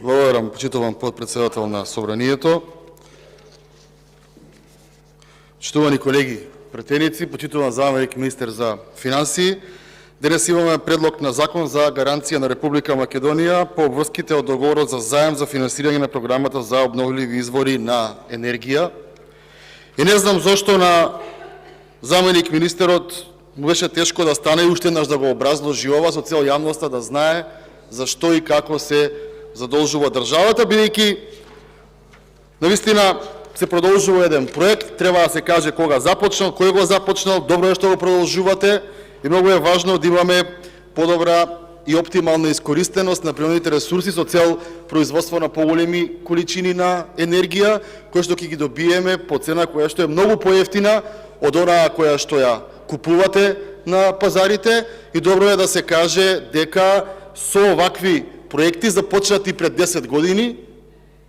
Благодарам, почитуван подпредседател на Собранието. Почитувани колеги претеници, почитуван заменик министер за финансии. Денес имаме предлог на закон за гаранција на Република Македонија по обврските од договорот за заем за финансирање на програмата за обновливи извори на енергија. И не знам зошто на заменик министерот му беше тешко да стане и уште еднаш да го образложи ова со цел јавноста да знае зашто и како се задолжува државата, бидејќи навистина се продолжува еден проект, треба да се каже кога започнал, кој го започнал, добро е што го продолжувате и многу е важно да имаме подобра и оптимална искористеност на природните ресурси со цел производство на поголеми количини на енергија, кои што ќе ги добиеме по цена која што е многу поевтина од онаа која што ја купувате на пазарите, и добро е да се каже дека со овакви проекти започнати пред 10 години,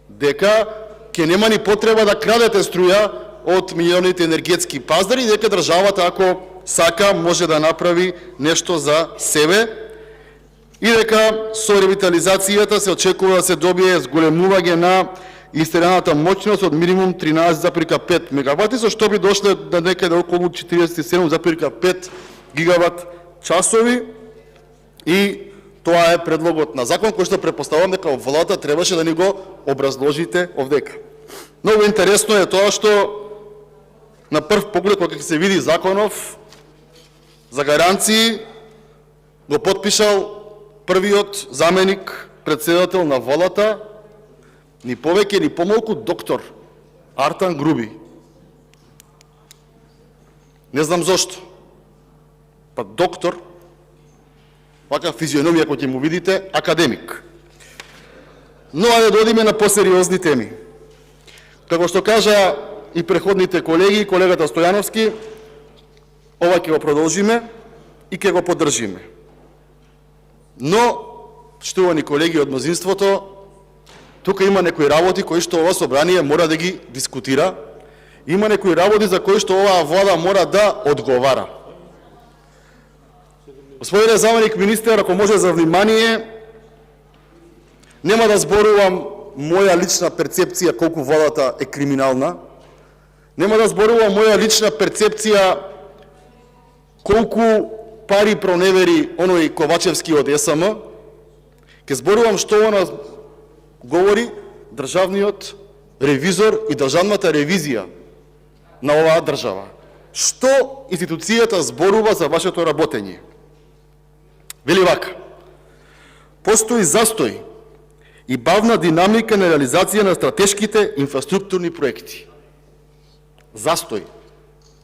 дека ќе нема ни потреба да крадете струја од меѓународните енергетски пазари, дека државата, ако сака, може да направи нешто за себе, и дека со ревитализацијата се очекува да се добие зголемување на инсталираната моќност од минимум 13,5 мегавати, со што би дошле до некаде околу 47,5 гигават часови. И тоа е предлогот на закон, кој што претпоставувам дека владата требаше да ни го образложите овдека. Многу интересно е тоа што на прв поглед кога ќе се види законов за гаранции го потпишал првиот заменик председател на владата, ни повеќе ни помалку доктор Артан Груби. Не знам зошто. Па доктор, вака физиономија кој ќе му видите, академик. Но ајде да одиме на посериозни теми. Како што кажа и преходните колеги, колегата Стојановски, ова ќе го продолжиме и ќе го поддржиме. Но, штувани колеги од мнозинството, тука има некои работи кои што ова собрание мора да ги дискутира, има некои работи за кои што оваа влада мора да одговара. Господине заменик министер, ако може за внимание, нема да зборувам моја лична перцепција колку владата е криминална, нема да зборувам моја лична перцепција колку пари проневери оној Ковачевски од СМ, ќе зборувам што она говори државниот ревизор и државната ревизија на оваа држава. Што институцијата зборува за вашето работење? Вели вака: постои застој и бавна динамика на реализација на стратешките инфраструктурни проекти. Застој.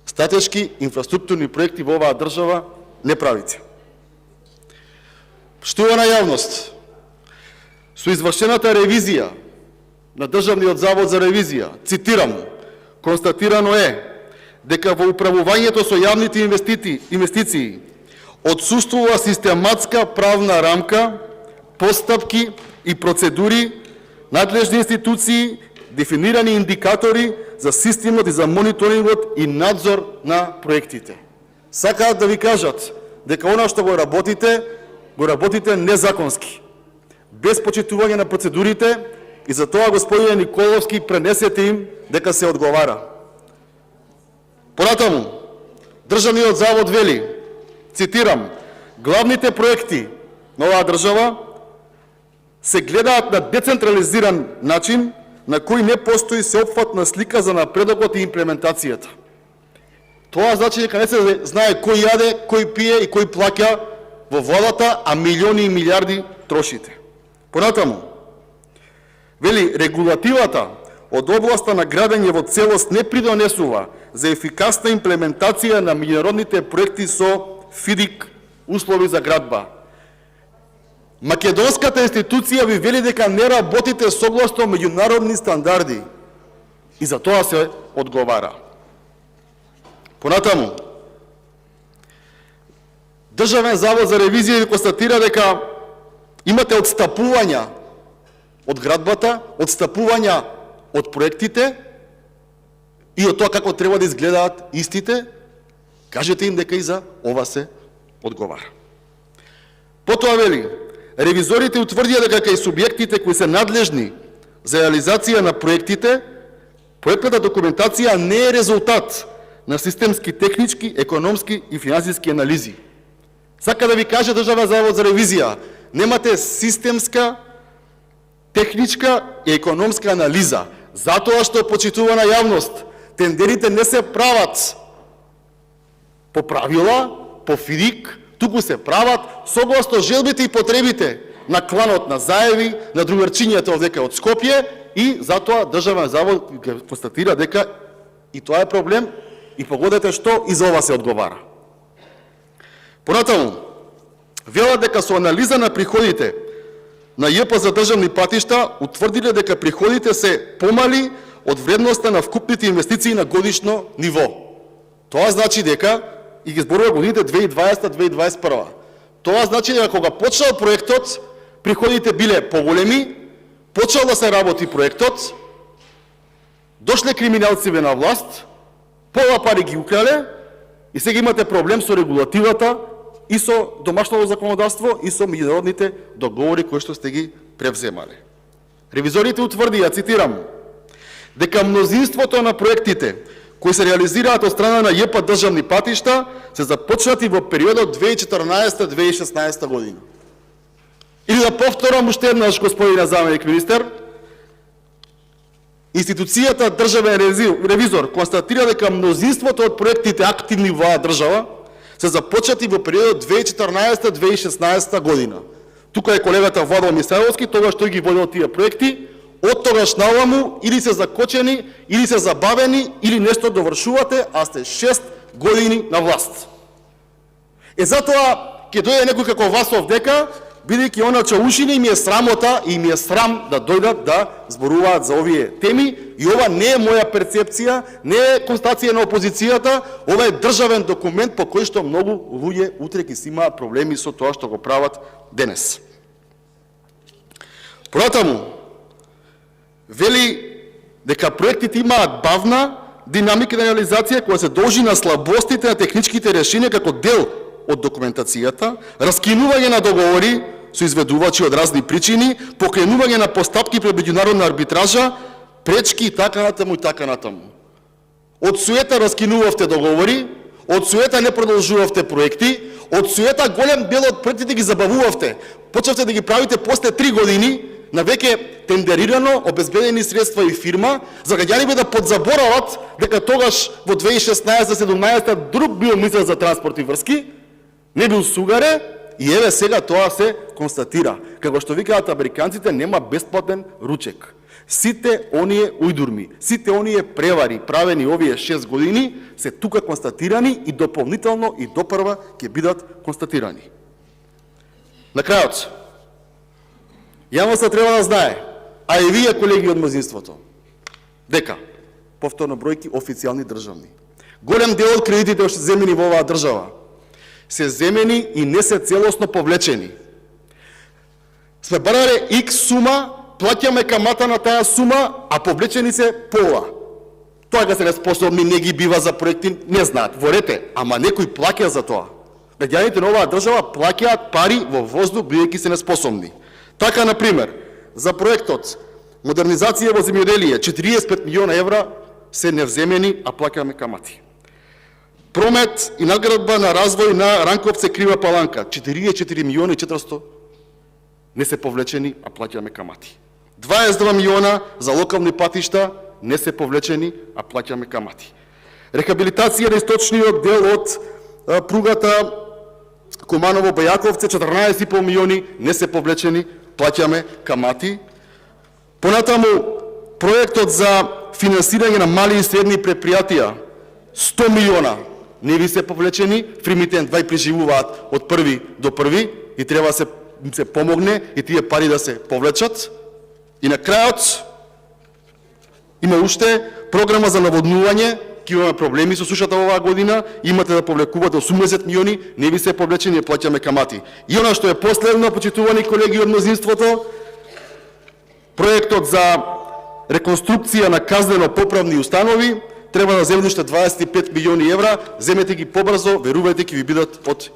Стратешки инфраструктурни проекти во оваа држава не правите. Штувана јавност, со извршената ревизија на Државниот завод за ревизија, цитирам, констатирано е дека во управувањето со јавните инвестиции отсуствува систематска правна рамка, постапки и процедури, надлежни институции, дефинирани индикатори за системот и за мониторингот и надзор на проектите. Сакаат да ви кажат дека она што го работите незаконски, без почитување на процедурите, и за тоа господине Николовски пренесете им дека се одговара. Понатаму, Државниот завод вели, цитирам, главните проекти на оваа држава се гледаат на децентрализиран начин, на кој не постои сеопфатна слика за напредокот и имплементацијата. Тоа значи дека не се знае кој јаде, кој пие и кој плаќа во владата, а милиони и милиарди трошите. Понатаму, вели, регулативата од областа на градење во целост не придонесува за ефикасна имплементација на меѓународните проекти со ФИДИК услови за градба. Македонската институција ви вели дека не работите согласно меѓународни стандарди и за тоа се одговара. Понатаму, Државен завод за ревизија ви констатира дека имате отстапувања од градбата, отстапувања од проектите и од тоа како треба да изгледаат истите, кажете им дека и за ова се одговара. Потоа вели, ревизорите утврдија дека кај субјектите кои се надлежни за реализација на проектите, проектната документација не е резултат на системски, технички, економски и финансиски анализи. Сака да ви каже Државен завод за ревизија, немате системска, техничка и економска анализа, затоа што почитувана јавност, тендерите не се прават по правила, по ФИДИК, туку се прават согласно желбите и потребите на кланот на Заеви, на другарчињата овдека од Скопје, и затоа Државен завод констатира дека и тоа е проблем, и погодете што и за ова се одговара. Понатаму, велат дека со анализа на приходите на ЈП за државни патишта утврдиле дека приходите се помали од вредноста на вкупните инвестиции на годишно ниво. Тоа значи дека, и ги зборува годините 2020-2021. Тоа значи дека кога почнал проектот, приходите биле поголеми, почнал да се работи проектот, дошле криминалциве на власт, пола пари ги украле, и сега имате проблем со регулативата и со домашното законодавство и со меѓународните договори кои што сте ги превземале. Ревизорите утврдија, цитирам, дека мнозинството на проектите кои се реализираат од страна на ЈП државни патишта се започнати во периодот 2014-2016 година. Или да повторам уште еднаш, господине заменик министер, институцијата државен ревизор констатира дека мнозинството од проектите активни во оваа држава се започнати во периодот 2014-2016 година. Тука е колегата Владо Мисајовски, тогаш тој ги водел тие проекти, од тогаш наваму или се закочени, или се забавени, или нешто довршувате, а сте 6 години на власт. Затоа ќе дојде некој како вас овдека, бидејќи она чаушини ми е срамота и ми е срам да дојдат да зборуваат за овие теми, и ова не е моја перцепција, не е констатација на опозицијата, ова е државен документ по кој што многу луѓе утре ќе си имаат проблеми со тоа што го прават денес. Понатаму, вели дека проектите имаат бавна динамика на реализација која се должи на слабостите на техничките решенија како дел од документацијата, раскинување на договори со изведувачи од разни причини, покренување на постапки пред меѓународна арбитража, пречки и така натаму и така натаму. Од суета раскинувавте договори, од суета не продолжувавте проекти, од суета голем дел од проектите ги забавувавте. Почнавте да ги правите после 3 години, на веќе тендерирано, обезбедени средства и фирма, за граѓаните да подзаборават дека тогаш во 2016-2017 друг бил министер за транспорт и врски, не бил Сугаре, и еве сега тоа се констатира. Како што викаат американците, нема бесплатен ручек. Сите оние ујдурми, сите оние превари правени овие 6 години се тука констатирани и дополнително и допрва ќе бидат констатирани. На крајот, јавноста треба да знае, а и вие, колеги од мнозинството, дека, повторно бројки официјални државни, голем дел од кредитите што се земени во оваа држава, се земени и не се целосно повлечени. Сме барале X сума, плаќаме камата на таа сума, а повлечени се пола. Тоа га се неспособни, не ги бива за проекти, не знаат. Ворете, ама некој плаќа за тоа. Граѓаните на оваа држава плаќаат пари во воздух, бидејќи се неспособни. Така, например, за проектот модернизација во земјоделие, 45 милиона евра се невземени, а плаќаме камати. Промет и надградба на развој на Ранковце Крива Паланка, 44 милиона и 400 не се повлечени, а плаќаме камати. 22 милиона за локални патишта не се повлечени, а плаќаме камати. Рехабилитација на источниот дел од пругата Куманово-Бајаковце, 14,5 милиони не се повлечени, плаќаме камати. Понатаму, проектот за финансирање на мали и средни предпријатија, 100 милиона не ви се повлечени, фирмите едва преживуваат од први до први и треба се помогне и тие пари да се повлечат. И на крајот има уште програма за наводнување, ќе имаме проблеми со сушата оваа година, имате да повлекувате 80 милиони, не ви се повлечени, плаќаме камати. И она што е последно, почитувани колеги од мнозинството, проектот за реконструкција на казнено-поправни установи, треба да земете уште 25 милиони евра, земете ги побрзо, верувајте ќе ви бидат од